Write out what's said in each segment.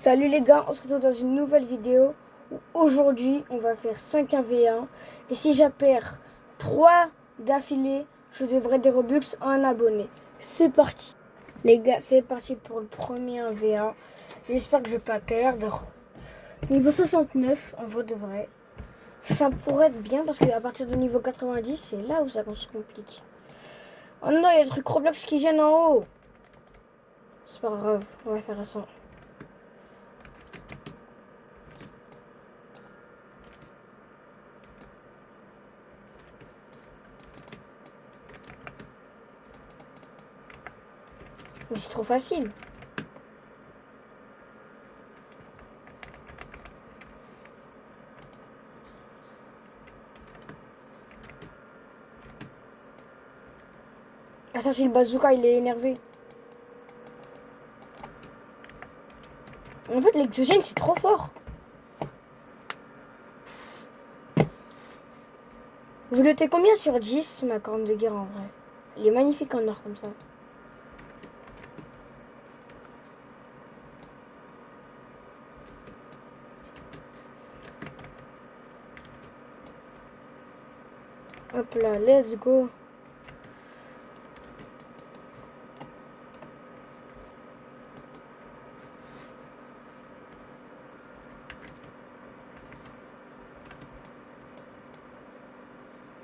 Salut les gars, on se retrouve dans une nouvelle vidéo où aujourd'hui on va faire 5 1v1 et si je perds 3 d'affilée, je devrais des Robux à un abonné. C'est parti. Les gars, c'est parti pour le premier 1v1. J'espère que je vais pas perdre. Niveau 69, en vrai de vrai. Ça pourrait être bien parce qu'à partir du niveau 90, c'est là où ça se complique. Oh non, il y a le truc Roblox qui gêne en haut. C'est pas grave, on va faire ça. Mais c'est trop facile. Ah ça c'est le bazooka, il est énervé. En fait l'exogène c'est trop fort. Vous notez combien sur 10 ma corne de guerre en vrai? Il est magnifique en or comme ça. Hop là, let's go.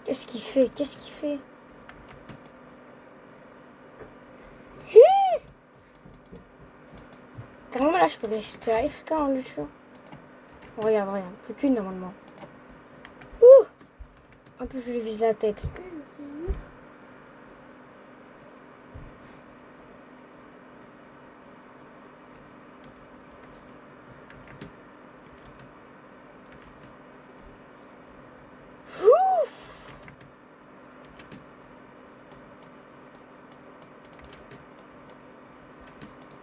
Qu'est-ce qu'il fait? Qu'est-ce qu'il fait? Carrément là je peux rester AFK en luchant. Regarde, regarde. Plus qu'une normalement. Ouh! En plus je lui vise la tête. Ouf!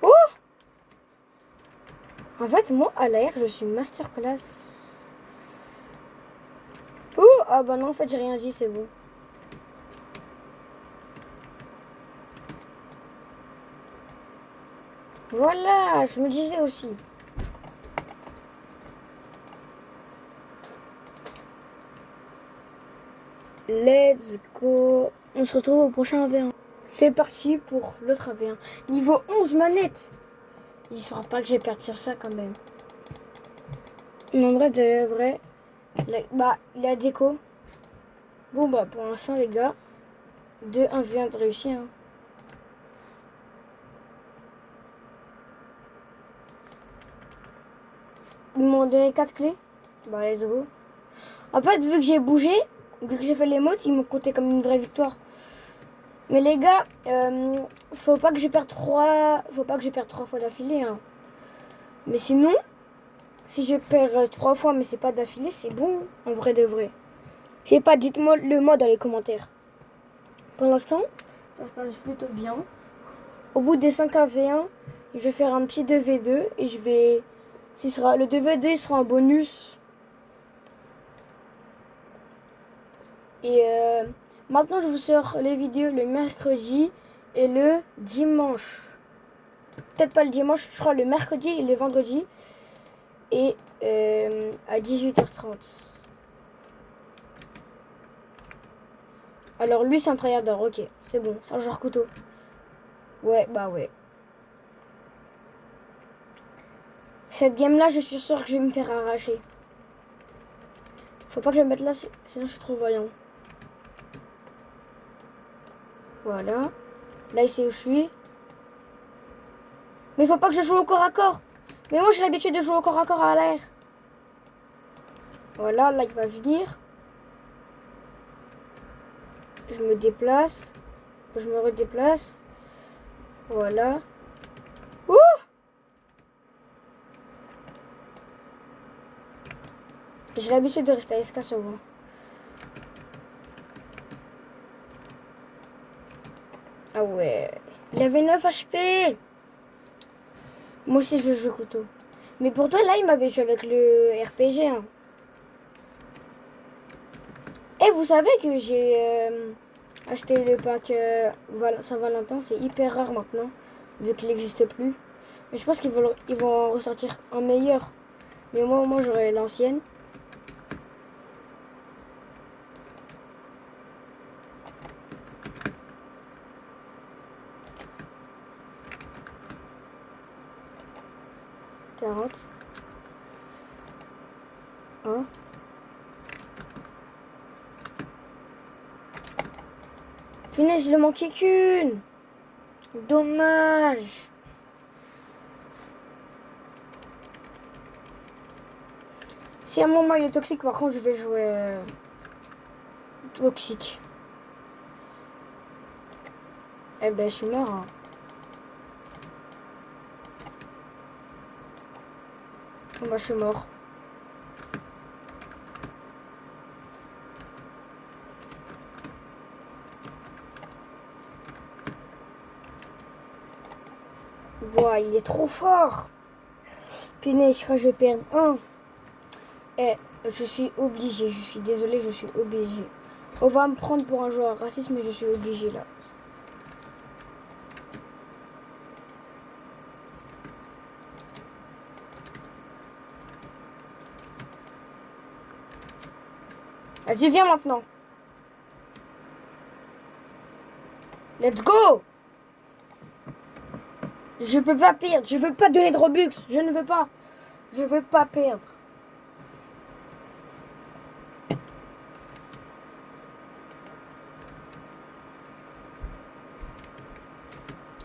Oh! En fait moi à l'air je suis masterclass. Oh! Ah bah non en fait j'ai rien dit, c'est bon. Voilà, je me disais aussi. Let's go. On se retrouve au prochain AV1. C'est parti pour l'autre AV1. Niveau 11 manette. Il ne saura pas que j'ai perdu sur ça quand même. En vrai, de vrai. La déco. Bon bah pour l'instant les gars. 2 1v1 de réussi. Hein. Ils m'ont donné 4 clés. Bah let's go. En fait vu que j'ai bougé, vu que j'ai fait l'émote, ils m'ont compté comme une vraie victoire. Mais les gars, faut pas que je perde 3. Faut pas que je perde 3 fois d'affilée. Hein. Mais sinon, si je perds 3 fois mais c'est pas d'affilée, c'est bon. En vrai de vrai. Je sais pas, dites-moi le mot dans les commentaires. Pour l'instant, ça se passe plutôt bien. Au bout des 5 AV1, je vais faire un petit 2v2 et je vais. Le 2v2 il sera un bonus. Et maintenant, je vous sors les vidéos le mercredi et le dimanche. Peut-être pas le dimanche, je crois le mercredi et le vendredi. Et à 18h30. Alors lui c'est un tryharder, ok, c'est bon, c'est un genre couteau. Ouais, bah ouais. Cette game là, je suis sûre que je vais me faire arracher. Faut pas que je me mette là, sinon je suis trop voyant. Voilà. Là il sait où je suis. Mais faut pas que je joue au corps à corps. Mais moi j'ai l'habitude de jouer au corps à corps à l'air. Voilà, là il va venir. Je me déplace. Je me redéplace. Voilà. Ouh! J'ai l'habitude de rester AFK souvent. Ah ouais. Il avait 9 HP. Moi aussi je veux jouer couteau. Mais pour toi là il m'avait tué avec le RPG. Hein. Et vous savez que j'ai acheté le pack Saint-Valentin. C'est hyper rare maintenant. Vu qu'il n'existe plus. Mais je pense ils vont en ressortir un meilleur. Mais moi, au moins, j'aurai l'ancienne. Quarante. Un. Punaise, il ne manquait qu'une. Dommage. Si à un moment il est toxique, par contre, je vais jouer toxique. Eh ben, je suis mort. Hein. Bon, bah, je suis mort. Wow, il est trop fort. Punaise, je crois que je vais perdre un. Eh, je suis obligée, je suis désolée, je suis obligée. On va me prendre pour un joueur raciste, mais je suis obligée là. Vas-y, viens maintenant. Let's go. Je peux pas perdre, je veux pas donner de Robux, je ne veux pas. Je veux pas perdre.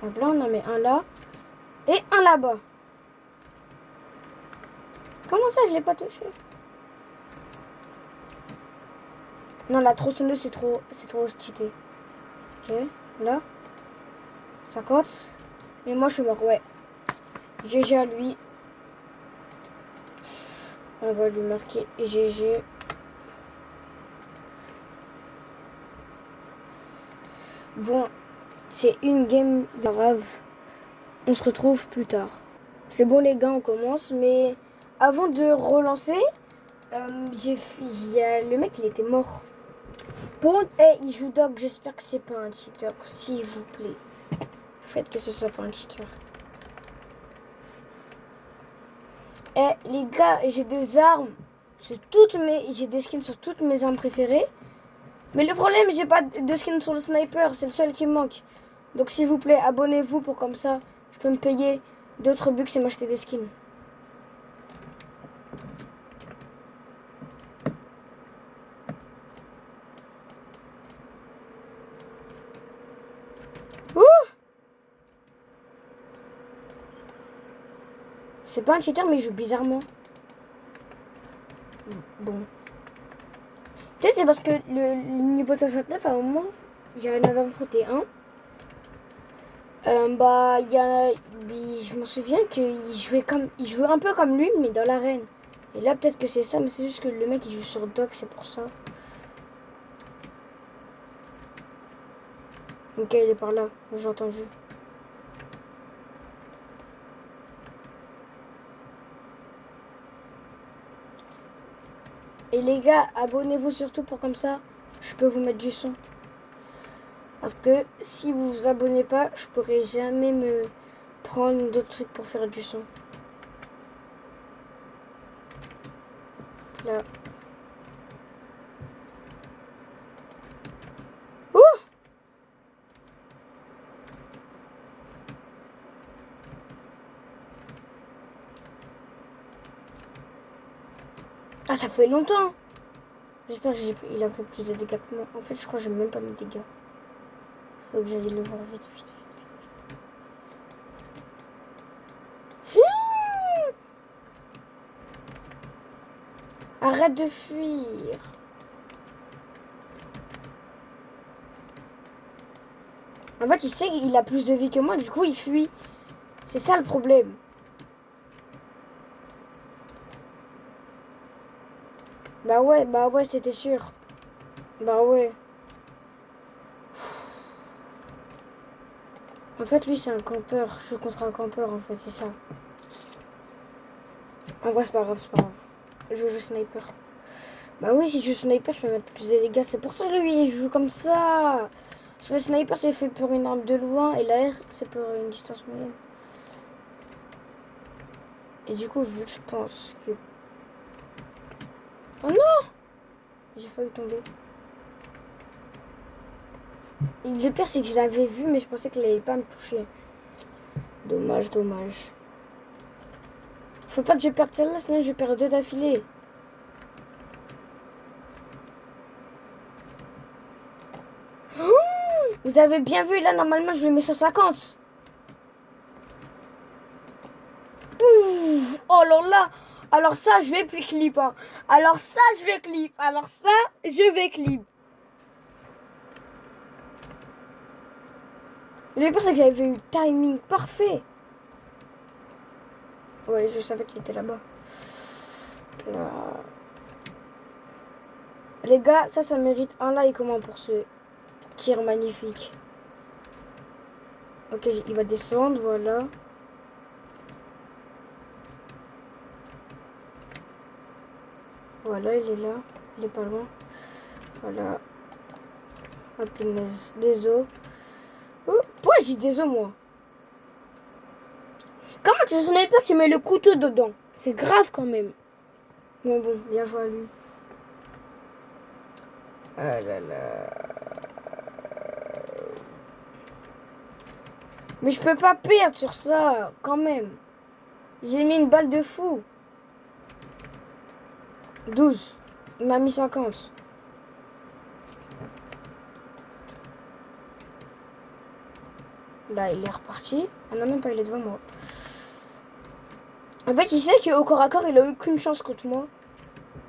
Donc là, on en met un là et un là-bas. Comment ça, je l'ai pas touché? Non, la tronçonneuse, c'est trop cheaté. Ok, là. 50. Mais moi, je suis mort, ouais. GG à lui. On va lui marquer GG. Bon, c'est une game grave. On se retrouve plus tard. C'est bon les gars, on commence. Mais avant de relancer, il y a le mec, il était mort. Par contre, il joue dog. J'espère que c'est pas un cheater. S'il vous plaît. Faites que ce soit pas un cheater. Les gars, j'ai des armes. J'ai des skins sur toutes mes armes préférées. Mais le problème, j'ai pas de skin sur le sniper. C'est le seul qui me manque. Donc s'il vous plaît, abonnez-vous pour comme ça, je peux me payer d'autres bugs et m'acheter des skins. Ouh! C'est pas un cheater, mais il joue bizarrement. Bon. Peut-être c'est parce que le niveau de 69, à un moment, j'en avais affronté un. Je me souviens qu'il jouait un peu comme lui, mais dans l'arène. Et là, peut-être que c'est ça, mais c'est juste que le mec, il joue sur dock, c'est pour ça. Ok, il est par là, j'ai entendu. Et les gars, abonnez-vous surtout pour comme ça, je peux vous mettre du son. Parce que si vous vous abonnez pas, je pourrai jamais me prendre d'autres trucs pour faire du son. Là. Ouh! Ah, ça fait longtemps. J'espère qu'il a pris plus de dégâts que moi. En fait, je crois que j'ai même pas mis de dégâts. Faut que j'aille le voir vite. Arrête de fuir. En fait, il sait qu'il a plus de vie que moi, du coup, il fuit. C'est ça le problème. Bah ouais, c'était sûr. Bah ouais. En fait, lui, c'est un campeur. Je suis contre un campeur, en fait, c'est ça. En vrai, c'est pas grave, c'est pas grave. Je joue sniper. Bah oui, si je joue sniper, je peux mettre plus de dégâts. C'est pour ça que lui, il joue comme ça. Le sniper, c'est fait pour une arme de loin et l'air, c'est pour une distance moyenne. Et du coup, vu que je pense que... Oh non! J'ai failli tomber. Et le pire, c'est que je l'avais vu, mais je pensais qu'elle allait pas me toucher. Dommage, dommage. Faut pas que je perde celle-là, sinon je perds 2 d'affilée. Vous avez bien vu, là, normalement, je le mets 150. Oh, alors ça, je vais plus clip. Hein. Alors ça, je vais clip. Alors ça, je vais clip. Le pire, c'est que j'avais eu le timing parfait. Ouais, je savais qu'il était là-bas. Là. Les gars, ça mérite un like au moins pour ce tir magnifique. Ok, il va descendre, voilà. Voilà, il est là. Il est pas loin. Voilà. Ah, punaise. Des os. Pourquoi j'ai des os, moi? Comment tu sais pas que tu mets le couteau dedans? C'est grave quand même. Mais bon, bien joué à lui. Ah là là. Mais je peux pas perdre sur ça, quand même. J'ai mis une balle de fou. 12. Il m'a mis 50. Là, il est reparti. Ah non, même pas, il est devant moi. En fait, il sait qu'au corps à corps, il a eu aucune chance contre moi.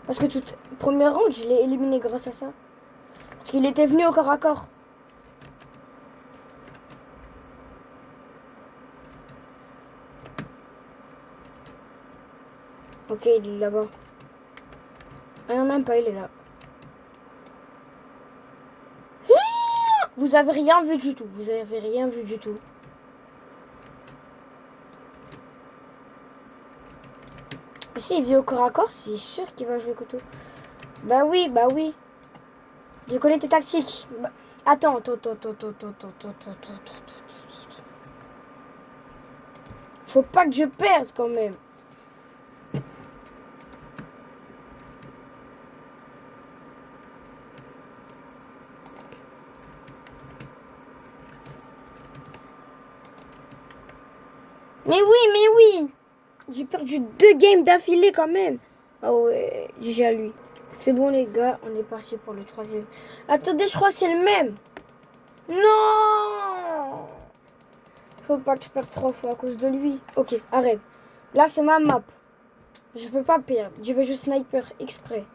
Parce que toute première round, je l'ai éliminé grâce à ça. Parce qu'il était venu au corps à corps. Ok, il est là-bas. Ah non, même pas, il est là. Vous avez rien vu du tout. Vous avez rien vu du tout. Et s'il vient au corps à corps, c'est sûr qu'il va jouer couteau. Bah oui, bah oui. Je connais tes tactiques. Bah, attends. Faut pas que je perde quand même. Mais oui. J'ai perdu 2 games d'affilée quand même. Ah ouais, GG à lui. C'est bon les gars, on est parti pour le 3e. Attendez, je crois que c'est le même. Non! Faut pas que je perde 3 fois à cause de lui. Ok, arrête. Là, c'est ma map. Je peux pas perdre. Je vais jouer sniper exprès.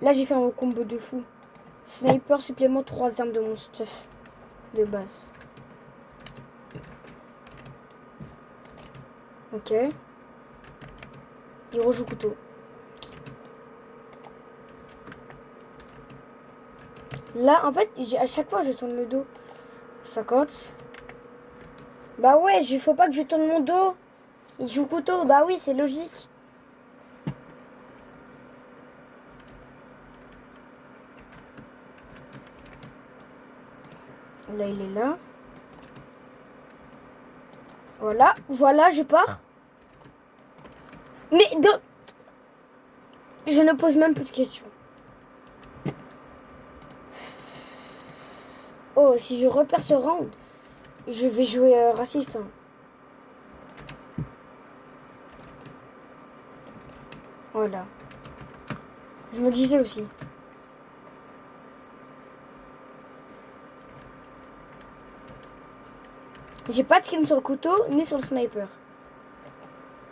Là, j'ai fait un combo de fou. Sniper, supplément, 3 armes de mon stuff. De base. Ok. Il rejoue couteau. Là, en fait, à chaque fois, je tourne le dos. 50. Bah ouais, il faut pas que je tourne mon dos. Il joue couteau. Bah oui, c'est logique. Là, il est là. Voilà, je pars. Mais je ne pose même plus de questions. Oh, si je repère ce round, je vais jouer raciste. Hein. Voilà. Je me disais aussi. J'ai pas de skin sur le couteau ni sur le sniper.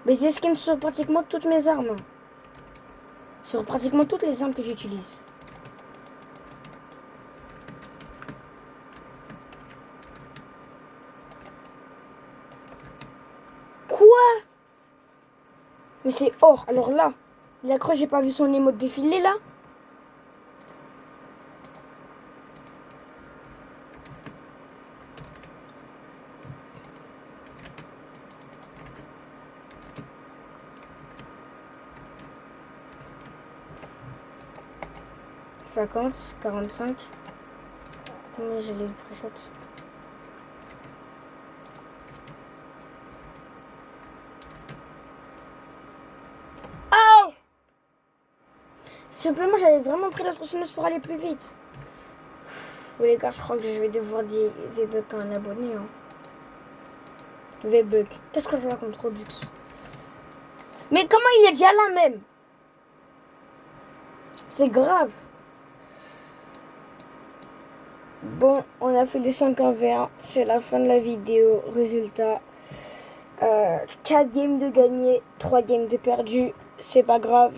Mais j'ai des skins sur pratiquement toutes mes armes. Sur pratiquement toutes les armes que j'utilise. Quoi? Mais c'est or. Alors là, il a cru que j'ai pas vu son émote défiler là. « 50, 45. Mais j'ai le pré-shot. Simplement, j'avais vraiment pris la tronçonneuse pour aller plus vite. Oui, les gars, je crois que je vais devoir des V-Bucks à un abonné. Hein. V-Bucks. Qu'est-ce que je vois contre Robux? Mais comment il est déjà là même? C'est grave. Bon, on a fait les 5 en V1. C'est la fin de la vidéo. Résultat, 4 games de gagnés, 3 games de perdus. C'est pas grave.